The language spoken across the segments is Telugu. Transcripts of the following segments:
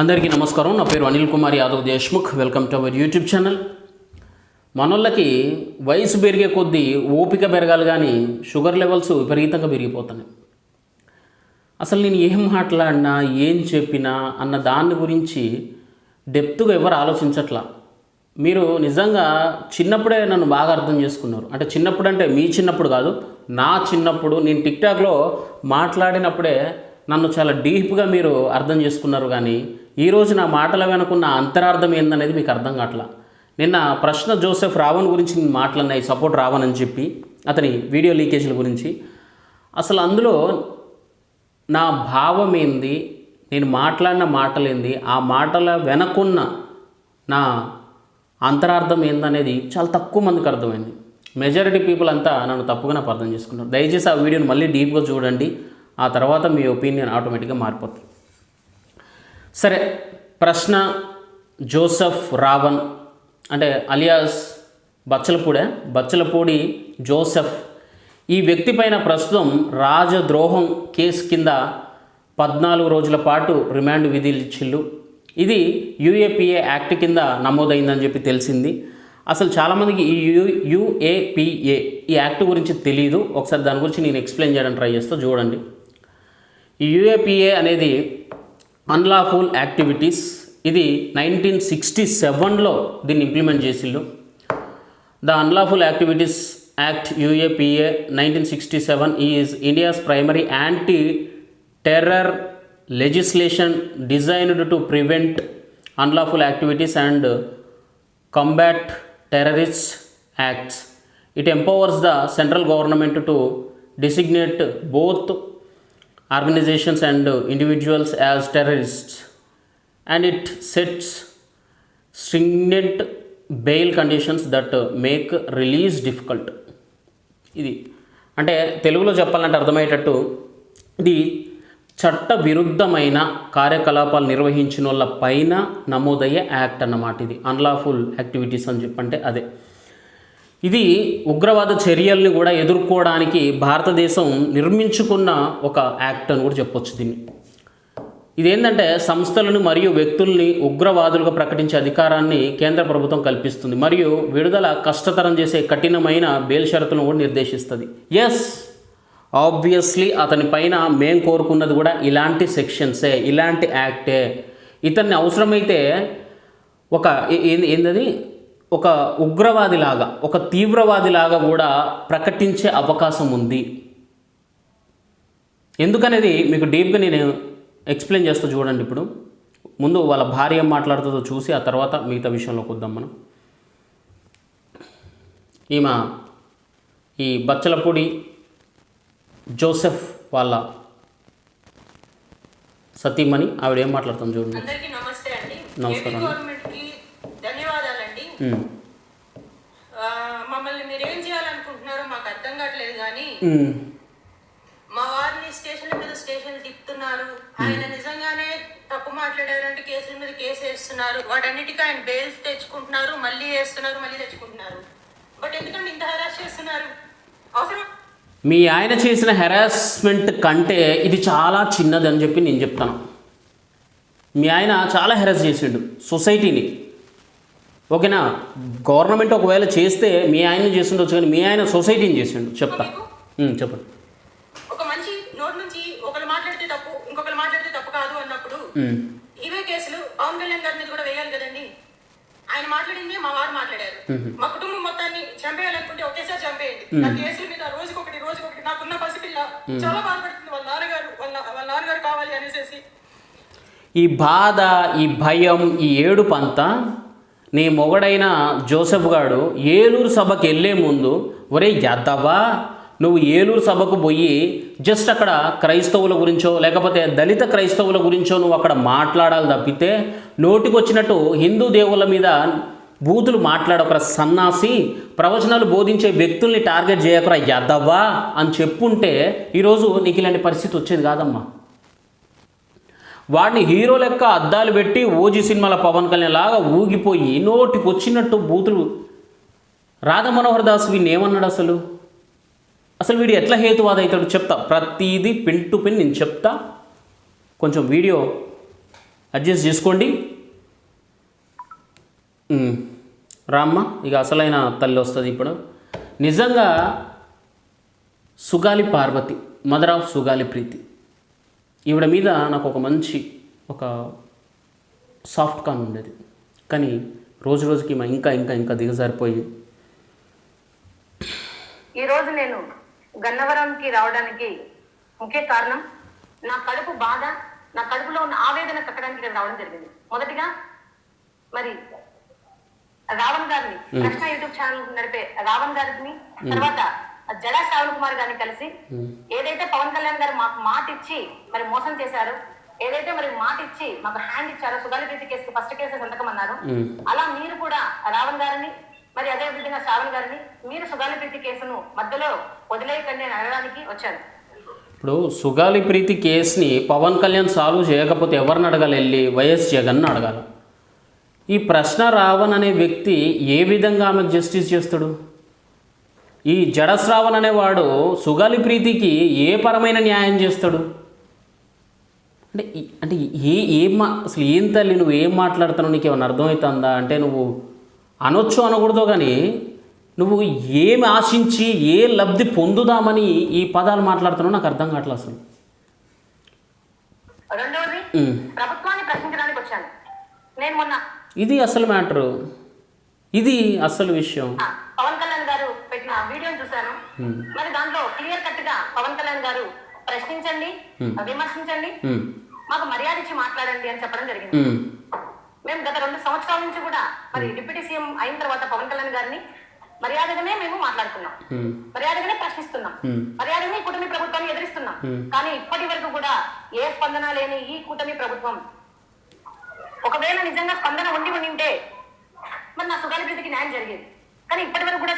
అందరికీ నమస్కారం. నా పేరు Anil Kumar Yadav Deshmukh. Welcome to our YouTube channel. మనోళ్ళకి వయసు పెరిగే కొద్దీ ఓపిక పెరగాలి, కానీ షుగర్ లెవెల్స్ విపరీతంగా పెరిగిపోతున్నాయి. అసలు నేను ఏం మాట్లాడినా ఏం చెప్పినా అన్న దాని గురించి డెప్త్గా ఎవరు ఆలోచించట్లా. మీరు నిజంగా చిన్నప్పుడే నన్ను బాగా అర్థం చేసుకున్నారు. అంటే చిన్నప్పుడు అంటే మీ చిన్నప్పుడు కాదు, నా చిన్నప్పుడు నేను టిక్టాక్లో మాట్లాడినప్పుడే నన్ను చాలా డీప్గా మీరు అర్థం చేసుకున్నారు. కానీ ఈరోజు నా మాటల వెనుకున్న అంతరార్థం ఏందనేది మీకు అర్థం కావట్లా. నిన్న ప్రశ్న జోసెఫ్ రావణ్ గురించి నేను మాట్లాడినా, ఈ సపోర్ట్ రావణ్ అని చెప్పి అతని వీడియో లీకేజీల గురించి. అసలు అందులో నా భావం ఏంది, నేను మాట్లాడిన మాటలేంది, ఆ మాటల వెనకున్న నా అంతరార్థం ఏందనేది చాలా తక్కువ మందికి అర్థమైంది. మెజారిటీ పీపుల్ అంతా నన్ను తప్పుగా అర్థం చేసుకున్నారు. దయచేసి ఆ వీడియోని మళ్ళీ డీప్గా చూడండి, ఆ తర్వాత మీ ఒపీనియన్ ఆటోమేటిక్గా మారిపోతుంది. సరే, ప్రశ్న జోసెఫ్ రావణ్ అంటే అలియాస్ బచ్చలపూడి జోసెఫ్, ఈ వ్యక్తి పైన ప్రస్తుతం రాజద్రోహం కేసు కింద 14 రోజుల పాటు రిమాండ్ విధించిల్లు. ఇది యూఏపీఏ యాక్ట్ కింద నమోదైందని చెప్పి తెలిసింది. అసలు చాలామందికి ఈ యూఏపీఏ ఈ యాక్ట్ గురించి తెలియదు. ఒకసారి దాని గురించి నేను ఎక్స్ప్లెయిన్ చేయడానికి ట్రై చేస్తా, చూడండి. ఈ యూఏపీఏ అనేది అన్లాఫుల్ యాక్టివిటీస్. ఇది 1967లో దీన్ని ఇంప్లిమెంట్ చేసిళ్ళు. The unlawful activities act UAPA 1967 is India's primary anti terror legislation designed to prevent unlawful activities and combat terrorist acts. It empowers the central government to designate both organizations and individuals as terrorists, and it sets stringent bail conditions that make release difficult. ఇది అంటే తెలుగులో చెప్పాలంటే అర్థమయ్యేటట్టు, ఇది చట్ట విరుద్ధమైన కార్యకలాపాలు నిర్వహించిన వాళ్ళ పైన నమోదయ్యే యాక్ట్ అన్నమాట. ఇది అన్లాఫుల్ యాక్టివిటీస్ అని చెప్పంటే అదే. ఇది ఉగ్రవాద చర్యల్ని కూడా ఎదుర్కోవడానికి భారతదేశం నిర్మించుకున్న ఒక యాక్ట్ అని కూడా చెప్పొచ్చు దీన్ని. ఇదేంటంటే సంస్థలను మరియు వ్యక్తుల్ని ఉగ్రవాదులుగా ప్రకటించే అధికారాన్ని కేంద్ర ప్రభుత్వం కల్పిస్తుంది, మరియు విడుదల కష్టతరం చేసే కఠినమైన బెయిల్ షరతులను కూడా నిర్దేశిస్తుంది. ఎస్, ఆబ్వియస్లీ అతని పైన మేం కోరుకున్నది కూడా ఇలాంటి సెక్షన్సే, ఇలాంటి యాక్టే. ఇతన్ని అవసరమైతే ఒక ఏందది ఒక ఉగ్రవాదిలాగా, ఒక తీవ్రవాదిలాగా కూడా ప్రకటించే అవకాశం ఉంది. ఎందుకనేది మీకు డీప్గా నేను ఎక్స్ప్లెయిన్ చేస్తూ చూడండి. ఇప్పుడు ముందు వాళ్ళ భార్య ఏం మాట్లాడుతుందో చూసి ఆ తర్వాత మిగతా విషయంలోకి వద్దాం మనం. ఈ బచ్చలపూడి జోసెఫ్ వాళ్ళ సతీమణి ఆవిడ ఏం మాట్లాడుతుంది చూడండి. నమస్కారం. మమ్మల్ని మీరేం చేయాలనుకుంటున్నారో మాకు అర్థం కావట్లేదు, కానీ మా వారిని స్టేషన్ల మీద స్టేషన్ తిప్పుతున్నారు. ఆయన నిజంగానే తప్పు మాట్లాడారంటే కేసుల మీద కేసు వేస్తున్నారు. వాటన్నిటికీ ఆయన బెయిల్స్ తెచ్చుకుంటున్నారు, మళ్ళీ వేస్తున్నారు, మళ్ళీ తెచ్చుకుంటున్నారు. బట్ ఎందుకంటే ఇంత హెరాస్ చేస్తున్నారు? అవసరం? మీ ఆయన చేసిన హెరాస్మెంట్ కంటే ఇది చాలా చిన్నది అని చెప్పి నేను చెప్తాను. మీ ఆయన చాలా హెరాస్ చేసిండు సొసైటీని, ఓకేనా? గవర్నమెంట్ ఒకవేళ చేస్తే మీ ఆయన చేస్తుండొచ్చు, కానీ మీ ఆయన సొసైటీని చేసిండు. చెప్తా, చెప్పండి. ఒక మనిషి నోటి నుంచి ఒకరు మాట్లాడితే తప్పు, ఇంకొకరు మాట్లాడితే తప్పు కాదు అన్నప్పుడు ఇవే కేసులు పవన్ కళ్యాణ్ గారి మీద కూడా వేయాలి కదండి. ఆయన మాట్లాడిందే మా వారు మాట్లాడారు. మా కుటుంబం మొత్తాన్ని చంపేయాలనుకుంటే ఒకేసారి చంపేయండి. నా కేసుల మీద రోజుకొకటి నాకున్న పసిపిల్ల చాలా బాధపడుతుంది. వాళ్ళ నాన్నగారు కావాలి అనేసి ఈ బాధ, ఈ భయం, ఈ ఏడుపంతా నీ మొగడైన జోసెఫ్ గారు ఏలూరు సభకు వెళ్ళే ముందు, ఒరే యాదవ్వా, నువ్వు ఏలూరు సభకు పోయి జస్ట్ అక్కడ క్రైస్తవుల గురించో లేకపోతే దళిత క్రైస్తవుల గురించో నువ్వు అక్కడ మాట్లాడాలి తప్పితే నోటికొచ్చినట్టు హిందూ దేవుళ్ళ మీద బూతులు మాట్లాడొకరా సన్నాసి, ప్రవచనాలు బోధించే వ్యక్తుల్ని టార్గెట్ చేయకరా యాదవ్వా అని చెప్పుంటే ఈరోజు నీకు ఇలాంటి పరిస్థితి వచ్చేది కాదమ్మా. వాడిని హీరో లెక్క అద్దాలు పెట్టి ఓజీ సినిమాల పవన్ కళ్యాణ్ లాగా ఊగిపోయి నోటికి వచ్చినట్టు బూతులు. రాధా మనోహర్ దాస్ వీడిని ఏమన్నాడు అసలు వీడు ఎట్లా హేతువాద అవుతాడు చెప్తా. ప్రతిదీ పిన్ టు పిన్ నేను చెప్తా. కొంచెం వీడియో అడ్జస్ట్ చేసుకోండి. రామ్మ, ఇక అసలైన తల్లి వస్తుంది ఇప్పుడు. నిజంగా సుగాలి పార్వతి, మదర్ ఆఫ్ సుగాలి ప్రీతి, ఈవిడ మీద నాకు ఒక మంచి ఒక సాఫ్ట్ కాన్ ఉండేది. కానీ రోజు రోజుకి ఇంకా ఇంకా ఇంకా దిగజారిపోయి ఈరోజు నేను గన్నవరంకి రావడానికి ముఖ్య కారణం నా కడుపు బాధ, నా కడుపులో ఉన్న ఆవేదన కట్టడానికి నేను రావడం జరిగింది. మొదటిగా మరి రావణ్ గారిని, కృష్ణ యూట్యూబ్ ఛానల్ నడిపే రావణ్ గారిని, తర్వాత జడా శ్రావణ్ కుమార్ గారిని కలిసి ఏదైతే పవన్ కళ్యాణ్ గారు మాకు మాట ఇచ్చి మరి మోసం చేశారో, ఏదైతే మరి మాట ఇచ్చి మాకు హ్యాండ్ ఇచ్చారో, సుగాలి ప్రీతి కేసు ఫస్ట్ కేసు సంతకం అన్నారు, అలా మీరు కూడా రావణ్ గారిని మరి అదే విధంగా శ్రావణ్ గారిని మీరు సుగాలి ప్రీతి కేసును మధ్యలో వదిలేయకండి అని అడగడానికి వచ్చాను. ఇప్పుడు సుగాలి ప్రీతి కేసుని పవన్ కళ్యాణ్ సాల్వ్ చేయకపోతే ఎవరిని అడగాలి? వెళ్ళి వైఎస్ జగన్ అడగాలి. ఈ ప్రశ్న రావణ్ అనే వ్యక్తి ఏ విధంగా ఆమెకు జస్టిస్ చేస్తాడు? ఈ జడశ్రావణ్ అనేవాడు సుగాలి ప్రీతికి ఏ పరమైన న్యాయం చేస్తాడు? అంటే అంటే అసలు ఏం తల్లి నువ్వు ఏం మాట్లాడుతున్నావు? నీకు ఏమైనా అర్థమవుతుందా? అంటే నువ్వు అనొచ్చు అనకూడదు, కానీ నువ్వు ఏమి ఆశించి ఏ లబ్ధి పొందుదామని ఈ పదాలు మాట్లాడుతున్నావు నాకు అర్థం కావట్లేదు అసలు. రెండవది, ప్రభుత్వాన్ని ప్రశ్నించడానికి వచ్చాను నేను. మొన్న ఇది అసలు మ్యాటరు, ఇది అసలు విషయం. పవన్ కళ్యాణ్ గారు పెట్టిన వీడియోని చూశాను. మరి దాంట్లో క్లియర్ కట్ గా పవన్ కళ్యాణ్ గారు ప్రశ్నించండి, విమర్శించండి, మాకు మర్యాద ఇచ్చి మాట్లాడండి అని చెప్పడం జరిగింది. మేము గత 2 సంవత్సరాల నుంచి కూడా మరి డిప్యూటీ సీఎం అయిన తర్వాత పవన్ కళ్యాణ్ గారిని మర్యాదగానే మేము మాట్లాడుతున్నాం, మర్యాదగానే ప్రశ్నిస్తున్నాం, మర్యాదగానే ఈ కూటమి ప్రభుత్వాన్ని ఎదిరిస్తున్నాం. కానీ ఇప్పటి వరకు కూడా ఏ స్పందన లేని ఈ కూటమి ప్రభుత్వం, ఒకవేళ నిజంగా స్పందన ఉంటే మరి నా సుగాలి ప్రీతికి న్యాయం జరిగేది. కానీ ఇప్పటి వరకు కూడా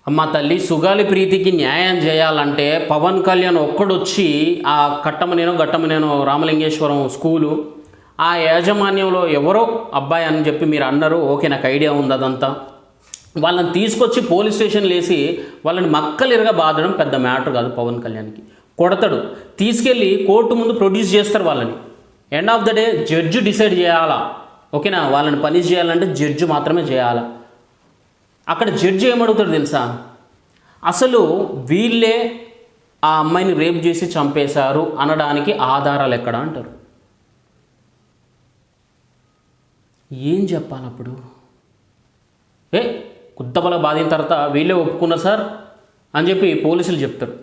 అమ్మ తల్లి, సుగాలి ప్రీతికి న్యాయం చేయాలంటే పవన్ కళ్యాణ్ ఒక్కడొచ్చి ఆ గట్టమనేనో రామలింగేశ్వరం స్కూలు ఆ యాజమాన్యంలో ఎవరో అబ్బాయి అని చెప్పి మీరు అన్నారు, ఓకే నాకు ఐడియా ఉంది అదంతా. వాళ్ళని తీసుకొచ్చి పోలీస్ స్టేషన్లు వేసి వాళ్ళని మక్కలిరగా బాధడం పెద్ద మ్యాటర్ కాదు. పవన్ కళ్యాణ్కి కొడతాడు, తీసుకెళ్ళి కోర్టు ముందు ప్రొడ్యూస్ చేస్తారు వాళ్ళని. End of the day judge decide చేయాలా, ఓకేనా? వాళ్ళని పనిష్ చేయాలంటే జడ్జి మాత్రమే చేయాలా. అక్కడ జడ్జి ఏమడుగుతాడు తెలుసా? అసలు వీళ్ళే ఆ అమ్మాయిని రేప్ చేసి చంపేశారు అనడానికి ఆధారాలు ఎక్కడ అంటారు. ఏం చెప్పాలి అప్పుడు? కుత్తబల బాధిన తర్వాత వీళ్ళే ఒప్పుకున్నారు సార్ అని చెప్పి పోలీసులు చెప్తారు.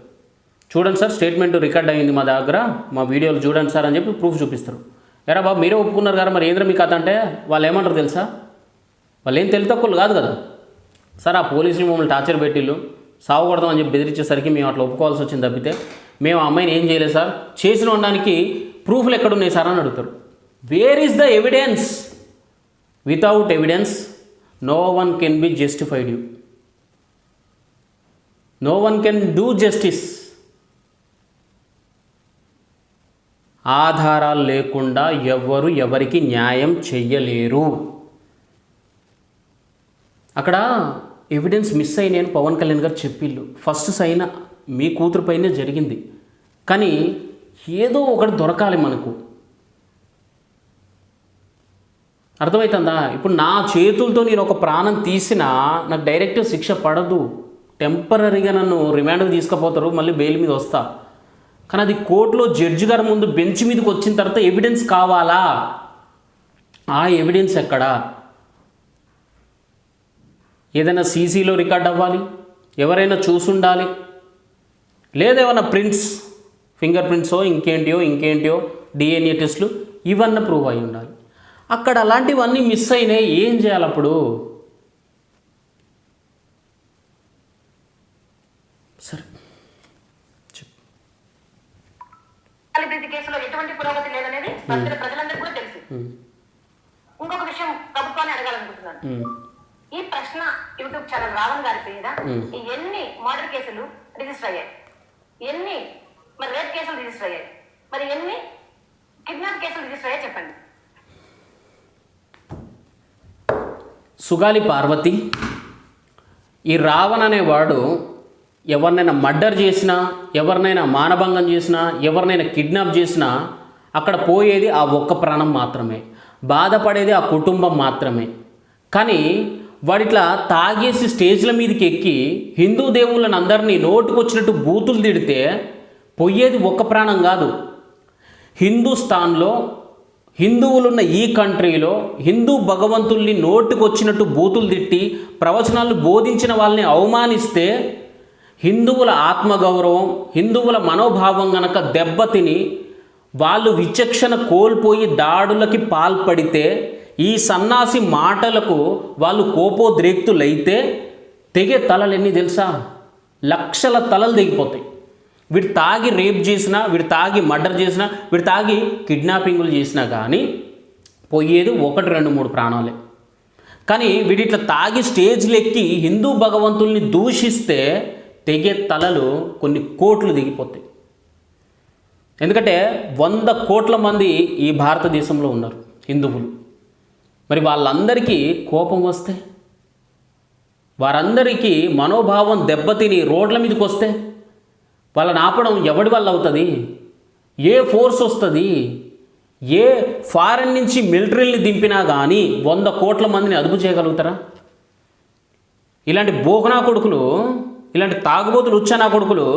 చూడండి సార్, స్టేట్మెంట్ రికార్డ్ అయ్యింది మా దగ్గర, మా వీడియోలు చూడండి సార్ అని చెప్పి ప్రూఫ్ చూపిస్తారు. ఎరా బాబు మీరే ఒప్పుకున్నారు కదా, మరి ఏంద్ర మీ కథ అంటే వాళ్ళు ఏమంటారు తెలుసా? వాళ్ళు ఏం తెలియతక్కులు కాదు కదా సార్. ఆ పోలీసులు మమ్మల్ని టార్చర్ పెట్టిళ్ళు, సాగుకొడదాం అని చెప్పి బెదిరించేసరికి మేము అట్లా ఒప్పుకోవాల్సి వచ్చింది తప్పితే మేము ఆ అమ్మాయిని ఏం చేయలేదు సార్, చేసిన ఉండడానికి ప్రూఫ్లు ఎక్కడున్నాయి సార్ అని అడుగుతారు. Where is the evidence? Without evidence no one can be justified you, no one can do justice. ఆధారాలు లేకుండా ఎవరికి న్యాయం చెయ్యలేరు. అక్కడ ఎవిడెన్స్ మిస్ అయి నేను పవన్ కళ్యాణ్ గారు చెప్పిళ్ళు, ఫస్ట్ సైన్ మీ కూతురు పైనే జరిగింది, కానీ ఏదో ఒకటి దొరకాలి మనకు. అర్థమవుతుందా? ఇప్పుడు నా చేతులతో నేను ఒక ప్రాణం తీసినా నాకు డైరెక్ట్ శిక్ష పడదు, టెంపరీగా నన్ను రిమాండ్కి తీసుకుపోతారు, మళ్ళీ బెయిల్ మీద వస్తా. కానీ అది కోర్టులో జడ్జి గారి ముందు బెంచ్ మీదకి వచ్చిన తర్వాత ఎవిడెన్స్ కావాలా? ఆ ఎవిడెన్స్ ఎక్కడా? ఏదైనా సీసీలో రికార్డ్ అవ్వాలి, ఎవరైనా చూసుండాలి, లేదా ఏమైనా ప్రింట్స్, ఫింగర్ ప్రింట్సో ఇంకేంటియో డిఎన్ఏ టెస్ట్లు ఇవన్నీ ప్రూవ్ అయి ఉండాలి. అక్కడ అలాంటివన్నీ మిస్ అయినాయి. ఏం చేయాలి అప్పుడు? సరే ప్రీతి కేసులో ఎటువంటి పురోగతి లేదనేది ప్రజలందరికీ కూడా తెలుసు. ఇంకొక విషయం ప్రభుత్వాన్ని అడగాలనుకుంటున్నాను. ఈ ప్రశ్న యూట్యూబ్ ఛానల్ రావణ్ గారి మీద ఎన్ని మర్డర్ కేసులు రిజిస్టర్ అయ్యాయి, ఎన్ని మరి రేప్ కేసులు రిజిస్టర్ అయ్యాయి, మరి ఎన్ని కిడ్నాప్ కేసులు రిజిస్టర్ అయ్యాయి చెప్పండి. సుగాలి పార్వతి, ఈ రావణ్ అనేవాడు ఎవరినైనా మర్డర్ చేసినా, ఎవరినైనా మానభంగం చేసినా, ఎవరినైనా కిడ్నాప్ చేసినా అక్కడ పోయేది ఆ ఒక్క ప్రాణం మాత్రమే, బాధపడేది ఆ కుటుంబం మాత్రమే. కానీ వాడిట్లా తాగేసి స్టేజ్ల మీదకి ఎక్కి హిందూ దేవుళ్ళని అందరినీ నోటుకొచ్చినట్టు బూతులు తిడితే పోయేది ఒక్క ప్రాణం కాదు. హిందూస్థాన్లో, హిందువులున్న ఈ కంట్రీలో హిందూ భగవంతుల్ని నోటుకొచ్చినట్టు బూతులు తిట్టి ప్రవచనాలు బోధించిన వాళ్ళని అవమానిస్తే హిందువుల ఆత్మగౌరవం, హిందువుల మనోభావం గనక దెబ్బతిని వాళ్ళు విచక్షణ కోల్పోయి దాడులకి పాల్పడితే, ఈ సన్నాసి మాటలకు వాళ్ళు కోపోద్రేక్తులైతే తెగే తలలు ఎన్ని తెలుసా? లక్షల తలలు తెగిపోతాయి. వీడు తాగి రేప్ చేసినా, వీడు తాగి మర్డర్ చేసినా, వీడు తాగి కిడ్నాపింగులు చేసినా కానీ పోయేది 1, 2, 3 ప్రాణాలే. కానీ వీడిట్లా తాగి స్టేజ్లు ఎక్కి హిందూ భగవంతుల్ని దూషిస్తే తెగే తలలు కొన్ని కోట్లు దిగిపోతాయి. ఎందుకంటే 100 కోట్ల మంది ఈ భారతదేశంలో ఉన్నారు హిందువులు. మరి వాళ్ళందరికీ కోపం వస్తే, వారందరికీ మనోభావం దెబ్బతిని రోడ్ల మీదకి వస్తే వాళ్ళని ఆపడం ఎవడి వల్ల అవుతుంది? ఏ ఫోర్స్ వస్తుంది? ఏ ఫారెన్ నుంచి మిలిటరీని దింపినా కానీ 100 కోట్ల మందిని అదుపు చేయగలుగుతారా? ఇలాంటి బోకనా కొడుకులు, ఇలాంటి తాగుబోతులు ఉచ్చనా కొడుకులు,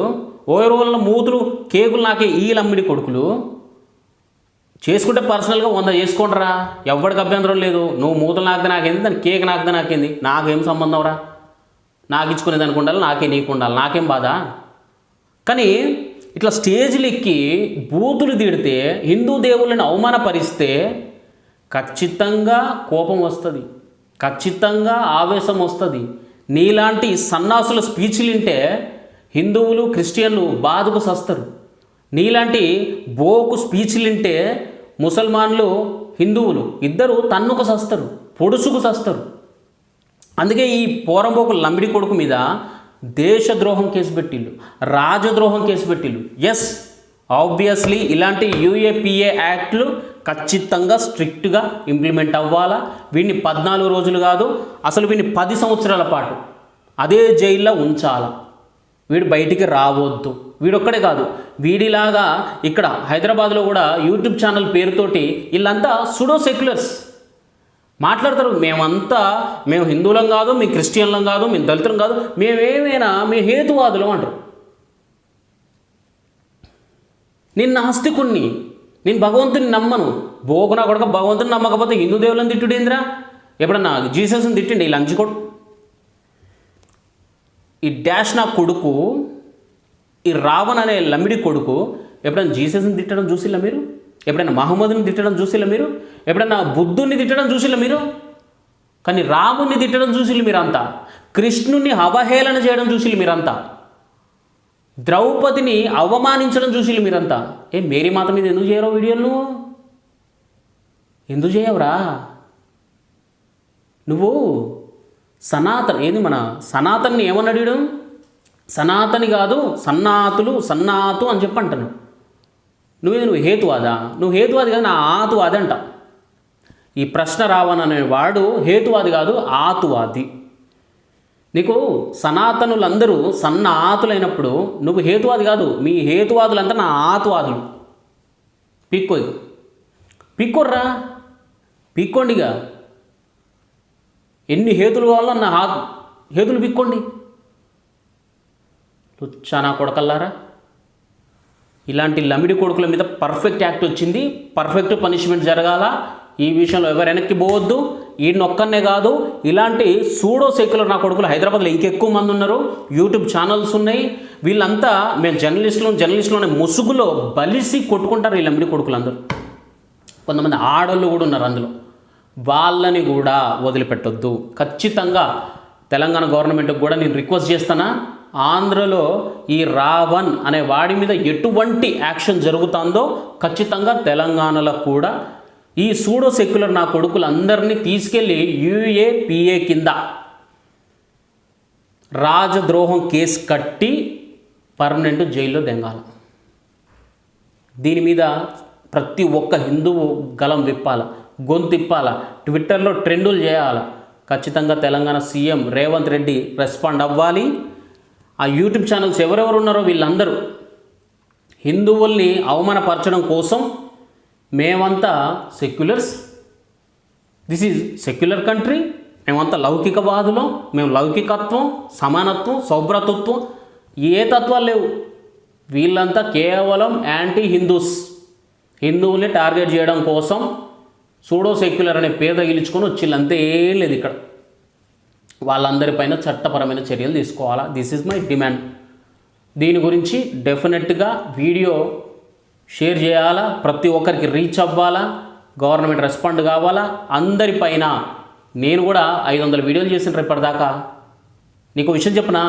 ఓయరోళ్ళ మూతులు కేకులు నాకే ఈ లమ్మిడి కొడుకులు చేసుకుంటే పర్సనల్గా 100 చేసుకోండిరా, ఎవరికి అభ్యంతరం లేదు. నువ్వు మూతలు నాకితే నాకేంది, దాని కేక్ నాకితే నాకేంది, నాకేం సంబంధం రా? నాకు ఇచ్చుకునేది అనుకుండాలి, నాకే నీకు ఉండాలి, నాకేం బాధ? కానీ ఇట్లా స్టేజ్లు ఎక్కి బూతులు తిడితే, హిందూ దేవుళ్ళని అవమానపరిస్తే ఖచ్చితంగా కోపం వస్తుంది, ఖచ్చితంగా ఆవేశం వస్తుంది. నీలాంటి సన్నాసుల స్పీచ్లు వింటే హిందువులు, క్రిస్టియన్లు బాధకు సస్తారు. నీలాంటి బోకు స్పీచ్లు వింటే ముసల్మాన్లు, హిందువులు ఇద్దరు తన్నుకు సస్తారు, పొడుసుకు సస్తారు. అందుకే ఈ పోరంబోకు లంబిడి కొడుకు మీద దేశద్రోహం కేసు పెట్టిళ్ళు, రాజద్రోహం కేసు పెట్టిళ్ళు. ఎస్, ఆబ్వియస్లీ ఇలాంటి యూఏపీఏ యాక్ట్లు ఖచ్చితంగా స్ట్రిక్ట్గా ఇంప్లిమెంట్ అవ్వాలా. వీడిని 14 రోజులు కాదు, అసలు వీడిని 10 సంవత్సరాల పాటు అదే జైల్లో ఉంచాలా. వీడు బయటికి రావద్దు. వీడొక్కడే కాదు, వీడిలాగా ఇక్కడ హైదరాబాద్లో కూడా యూట్యూబ్ ఛానల్ పేరుతోటి వీళ్ళంతా సుడో సెక్యులర్స్ మాట్లాడతారు. మేము హిందువులం కాదు, మేము క్రిస్టియన్లం కాదు, మేము దళితులం కాదు, మేము హేతువాదులం అంటారు. నేను నాస్తికుణ్ణి, నేను భగవంతుని నమ్మను. బోకునా కొడక భగవంతుని నమ్మకపోతే హిందూ దేవుళ్ళని తిట్టుడేంద్రా? ఎప్పుడన్నా జీసస్ని తిట్టిండి ఈ లంచుకోడు? ఈ డాష్ నా కొడుకు, ఈ రావణ్ అనే లమ్మిడి కొడుకు ఎప్పుడైనా జీసస్ని తిట్టడం చూసిల్లా మీరు? ఎప్పుడైనా మహమ్మద్ని తిట్టడం చూసిల్లా మీరు? ఎప్పుడైనా బుద్ధుని తిట్టడం చూసిల్లా మీరు? కానీ రాముని తిట్టడం చూసిల్లు మీరంతా, కృష్ణుని అవహేళన చేయడం చూసిల్లు మీరంతా, ద్రౌపదిని అవమానించడం చూసిల్లు మీరంతా. మేరీ మాత మీద ఎందుకు చేయరో వీడియోలు? నువ్వు ఎందుకు చేయవురా? నువ్వు మన సనాతన్ని ఏమన్నాడు? సనాతని కాదు, సన్నాతు అని చెప్పంటాను. నువ్వు హేతువాదా? నువ్వు హేతువాది కాదు, నా ఆతువాది అంట. ఈ ప్రశ్న రావణ్ అనేవాడు హేతువాది కాదు, ఆతువాది. నీకు సనాతనులందరూ సన్నాతులైనప్పుడు నువ్వు హేతువాది కాదు, మీ హేతువాదులంతా నా ఆతువాదులు. పిక్కోర్రా, పిక్కోండిగా. ఎన్ని హేతులు కావాలో నా హేతులు పిక్కోండి. లుచ్చానా కొడకల్లారా. ఇలాంటి లమిడి కొడుకుల మీద పర్ఫెక్ట్ యాక్ట్ వచ్చింది, పర్ఫెక్ట్ పనిష్మెంట్ జరగాల. ఈ విషయంలో ఎవరు వెనక్కి పోవద్దు. ఈయనొక్కనే కాదు, ఇలాంటి సూడో సెక్యులర్ నా కొడుకులు హైదరాబాద్లో ఇంకెక్కువ మంది ఉన్నారు. యూట్యూబ్ ఛానల్స్ ఉన్నాయి. వీళ్ళంతా మేము జర్నలిస్టులోనే ముసుగులో బలిసి కొట్టుకుంటారు ఈ లమిడి కొడుకులందరూ. కొంతమంది ఆడోళ్ళు కూడా ఉన్నారు అందులో. వాళ్ళని కూడా వదిలిపెట్టొద్దు. ఖచ్చితంగా తెలంగాణ గవర్నమెంట్కి కూడా నేను రిక్వెస్ట్ చేస్తానా, ఆంధ్రలో ఈ రావణ్ అనే వాడి మీద ఎటువంటి యాక్షన్ జరుగుతుందో ఖచ్చితంగా తెలంగాణలో కూడా ఈ సూడో సెక్యులర్ నా కొడుకులందరినీ తీసుకెళ్ళి యూఏపీఏ కింద రాజద్రోహం కేసు కట్టి పర్మనెంట్ జైల్లో దెంగాల. దీని మీద ప్రతి ఒక్క హిందువు గలం విప్పాల, గొంతిప్పాల, ట్విట్టర్లో ట్రెండులు చేయాలి. ఖచ్చితంగా తెలంగాణ సీఎం రేవంత్ రెడ్డి రెస్పాండ్ అవ్వాలి. ఆ యూట్యూబ్ ఛానల్స్ ఎవరెవరు ఉన్నారో వీళ్ళందరూ హిందువుల్ని అవమానపరచడం కోసం మేమంతా seculars, this is secular country, మేమంతా లౌకికవాదులం, మేము లౌకికత్వం, సమానత్వం, సౌభ్రతత్వం, ఏ తత్వాలు లేవు. వీళ్ళంతా కేవలం యాంటీ హిందూస్, హిందువుల్ని టార్గెట్ చేయడం కోసం సూడో సెక్యులర్ అనే పేరు తగిలించుకొని వచ్చిళ్ళు, అంతే. ఏం లేదు ఇక్కడ. వాళ్ళందరిపైన చట్టపరమైన చర్యలు తీసుకోవాలా. This is my demand. దీని గురించి డెఫినెట్గా వీడియో షేర్ చేయాలా, ప్రతి ఒక్కరికి రీచ్ అవ్వాలా, గవర్నమెంట్ రెస్పాండ్ కావాలా. అందరిపైన నేను కూడా 500 వీడియోలు చేసిన ఇప్పటిదాకా. నీకు విషయం చెప్పనా,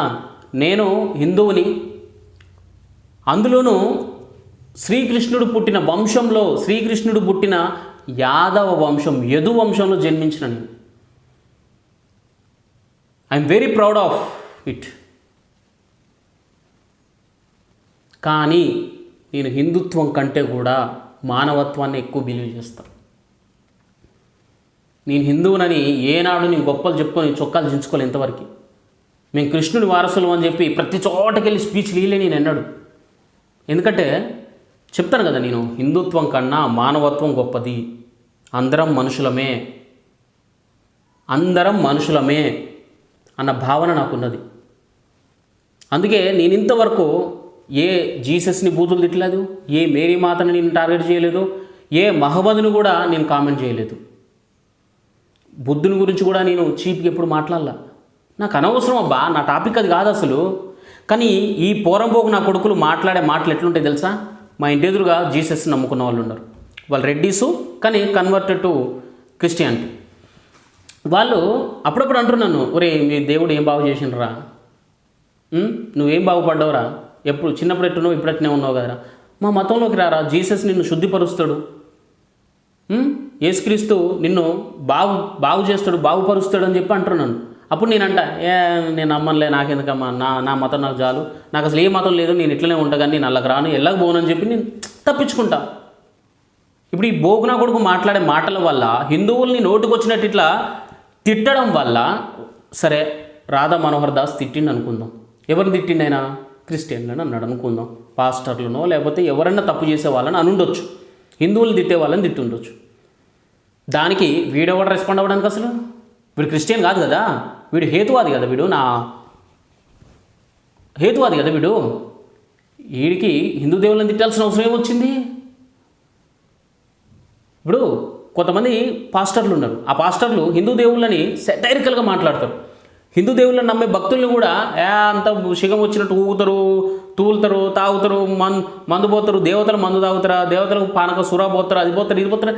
నేను హిందువుని, అందులోనూ శ్రీకృష్ణుడు పుట్టిన వంశంలో, శ్రీకృష్ణుడు పుట్టిన యాదవ వంశం, యదు వంశంలో జన్మించిన నేను. I'm very proud of it. కానీ నేను హిందుత్వం కంటే కూడా మానవత్వాన్ని ఎక్కువ బిలీవ్ చేస్తాను. నేను హిందువునని ఏనాడు నేను గొప్పలు చెప్పుకొని చొక్కాలు దించుకోలే ఇంతవరకు. మేము కృష్ణుడి వారసులు అని చెప్పి ప్రతి చోటకెళ్ళి స్పీచ్ లీలే నేను అన్నాడు. ఎందుకంటే చెప్తాను కదా, నేను హిందుత్వం కన్నా మానవత్వం గొప్పది, అందరం మనుషులమే, అందరం మనుషులమే అన్న భావన నాకున్నది. అందుకే నేను ఇంతవరకు ఏ జీసస్ని బూతులు తిట్టలేదు, ఏ మేరీ మాతని నేను టార్గెట్ చేయలేదు, ఏ మహమ్మద్ని కూడా నేను కామెంట్ చేయలేదు, బుద్ధుని గురించి కూడా నేను చీప్గా ఎప్పుడు మాట్లాడలా. నాకు అనవసరం అబ్బా, నా టాపిక్ అది కాదు అసలు. కానీ ఈ పోరంపోకు నా కొడుకులు మాట్లాడే మాటలు ఎట్లుంటాయి తెలుసా? మా ఇంటి ఎదురుగా జీసస్ నమ్ముకున్న వాళ్ళు ఉన్నారు, వాళ్ళు రెడ్డీసు, కానీ కన్వర్టెడ్ టు క్రిస్టియానిటీ. వాళ్ళు అప్పుడప్పుడు అంటున్నాను, ఒరే మీ దేవుడు ఏం బాగు చేసిండ్రా, నువ్వేం బాగుపడ్డావురా, ఎప్పుడు చిన్నప్పుడు ఎట్టున్నావు ఇప్పుడు ఎట్టునే ఉన్నావు కదరా, మా మతంలోకి రారా, జీసస్ నిన్ను శుద్ధిపరుస్తాడు, యేసుక్రీస్తు నిన్ను బాగు చేస్తాడు, బాగుపరుస్తాడు అని చెప్పి అంటున్నాను. అప్పుడు నేనంట, నేను నమ్మనులే, నాకెందుకమ్మా, నా మతం నాకు చాలు, నాకు అసలు ఏ మతం లేదు, నేను ఇట్లనే ఉంటా, కానీ నేను అల్లకి రాను, వెళ్ళకపోనని చెప్పి నేను తప్పించుకుంటా. ఇప్పుడు ఈ బోగునా కొడుకు మాట్లాడే మాటల వల్ల, హిందువుల్ని నోటుకొచ్చినట్టు ఇట్లా తిట్టడం వల్ల, సరే రాధా మనోహర్ దాస్ తిట్టిండు అనుకుందాం, ఎవరిని తిట్టిండైనా క్రిస్టియన్లను అన్నాడు అనుకుందాం, పాస్టర్లనో లేకపోతే ఎవరైనా తప్పు చేసే వాళ్ళని అనుండొచ్చు, హిందువులు తిట్టే వాళ్ళని తిట్టుండొచ్చు. దానికి వీడెవడు రెస్పాండ్ అవ్వడానికి? అసలు వీడు క్రిస్టియన్ కాదు కదా, వీడు హేతువాది కదా, హేతువాది కదా వీడు. వీడికి హిందూ దేవుళ్ళని తిట్టాల్సిన అవసరం ఏమొచ్చింది? ఇప్పుడు కొంతమంది పాస్టర్లు ఉన్నారు, ఆ పాస్టర్లు హిందూ దేవుళ్ళని సెటైరికల్గా మాట్లాడతారు. హిందూ దేవుళ్ళని నమ్మే భక్తుల్ని కూడా అంత శిగం వచ్చినట్టు ఊగుతారు, తూలుతారు, తాగుతారు, మందు పోతారు, దేవతలు మందు తాగుతారా, దేవతలకు పానక సురా పోతారు, అది పోతారు, ఇది పోతారు.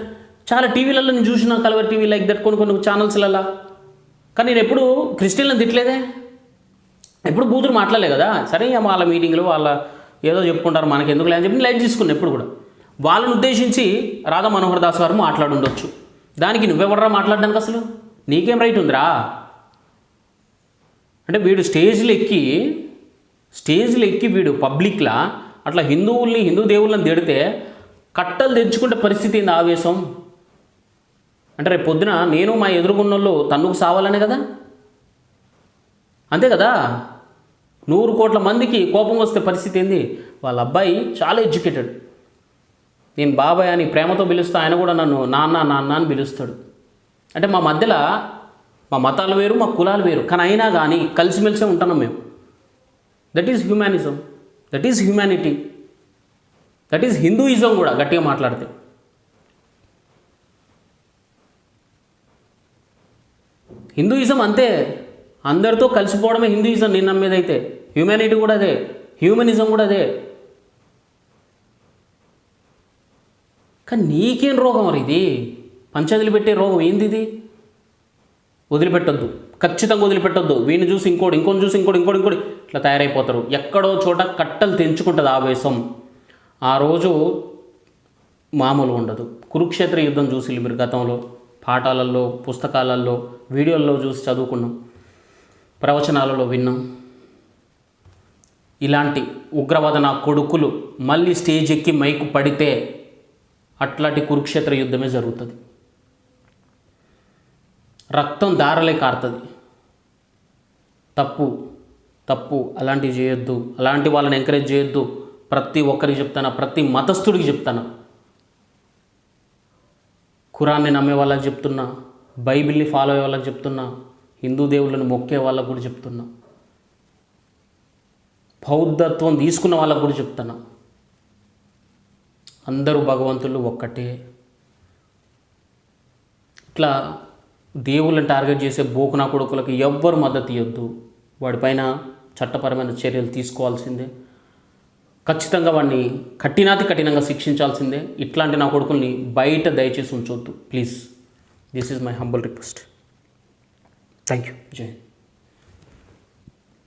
చాలా టీవీలలో నేను చూసిన, కలవర్ టీవీ లైక్ దట్, కొన్ని ఛానల్స్లలో. కానీ నేను ఎప్పుడు క్రిస్టియన్లను తిట్టలేదే, ఎప్పుడు బూతులు మాట్లాడలే కదా. సరే వాళ్ళ మీటింగ్లు వాళ్ళ ఏదో చెప్పుకుంటారు, మనకి ఎందుకు లేదని చెప్పి లైట్ తీసుకున్నాను. ఎప్పుడు కూడా వాళ్ళని ఉద్దేశించి రాధా మనోహర్ దాస్ గారు మాట్లాడుండొచ్చు. దానికి నువ్వెవడరా మాట్లాడడానికి? అసలు నీకేం రైట్ ఉందిరా? అంటే వీడు స్టేజ్లు ఎక్కి వీడు పబ్లిక్లా అట్లా హిందూ దేవుళ్ళని తిడితే కట్టలు తెంచుకుంటే పరిస్థితి ఏంది? ఆవేశం అంటే రేపు పొద్దున నేను మా ఎదురుగున్నోళ్ళు తన్నుకు సావాలనే కదా, అంతే కదా. 100 కోట్ల మందికి కోపం వస్తే పరిస్థితి ఏంది? వాళ్ళ అబ్బాయి చాలా ఎడ్యుకేటెడ్, నేను బాబాయ్ అని ప్రేమతో పిలుస్తా, ఆయన కూడా నన్ను నాన్న అని పిలుస్తాడు. అంటే మా మధ్యలో మా మతాలు వేరు, మా కులాలు వేరు, కానీ అయినా కానీ కలిసిమెలిసే ఉంటున్నాం మేము. That is humanism, that is humanity, that is Hinduism కూడా గట్టిగా మాట్లాడితే. హిందూయిజం అంతే, అందరితో కలిసిపోవడమే హిందూయిజం నేను నమ్మేదైతే. హ్యూమానిటీ కూడా అదే, హ్యూమనిజం కూడా అదే. కానీ నీకేం రోగం మరి ఇది? పంచదిలి పెట్టే రోగం ఏంది ఇది? వదిలిపెట్టొద్దు, ఖచ్చితంగా వదిలిపెట్టొద్దు. వీడిని చూసి ఇంకోటి చూసి ఇంకోటి ఇట్లా తయారైపోతారు. ఎక్కడో చోట కట్టలు తెంచుకుంటుంది ఆవేశం. ఆ రోజు మామూలు ఉండదు. కురుక్షేత్ర యుద్ధం చూసి మీరు గతంలో పాఠాలలో, పుస్తకాలలో, వీడియోల్లో చూసి చదువుకున్నాం, ప్రవచనాలలో విన్నాం. ఇలాంటి ఉగ్రవాద నా కొడుకులు మళ్ళీ స్టేజ్ ఎక్కి మైకు పడితే అట్లాంటి కురుక్షేత్ర యుద్ధమే జరుగుతుంది. రక్తం దారలే కారుతుంది. తప్పు అలాంటివి చేయొద్దు, అలాంటి వాళ్ళని ఎంకరేజ్ చేయొద్దు. ప్రతి ఒక్కరికి చెప్తాను, ప్రతి మతస్థుడికి చెప్తాను, ఖురాన్ని నమ్మే వాళ్ళకి చెప్తున్నా, బైబిల్ని ఫాలో అయ్యే వాళ్ళకి చెప్తున్నా, హిందూ దేవుళ్ళని మొక్కే వాళ్ళకు కూడా చెప్తున్నా, బౌద్ధత్వం తీసుకున్న వాళ్ళకు కూడా చెప్తున్నా, అందరూ భగవంతులు ఒక్కటే. ఇట్లా దేవుళ్ళని టార్గెట్ చేసే బోకునా కొడుకులకు ఎవ్వరు మద్దతు ఇవ్వద్దు. వాడిపైన చట్టపరమైన చర్యలు తీసుకోవాల్సిందే. ఖచ్చితంగా వాడిని కఠినాతి కఠినంగా శిక్షించాల్సిందే. ఇట్లాంటి నా కొడుకుల్ని బయట దయచేసి ఉంచొద్దు please. This is my humble request. Thank you. Jai Hind.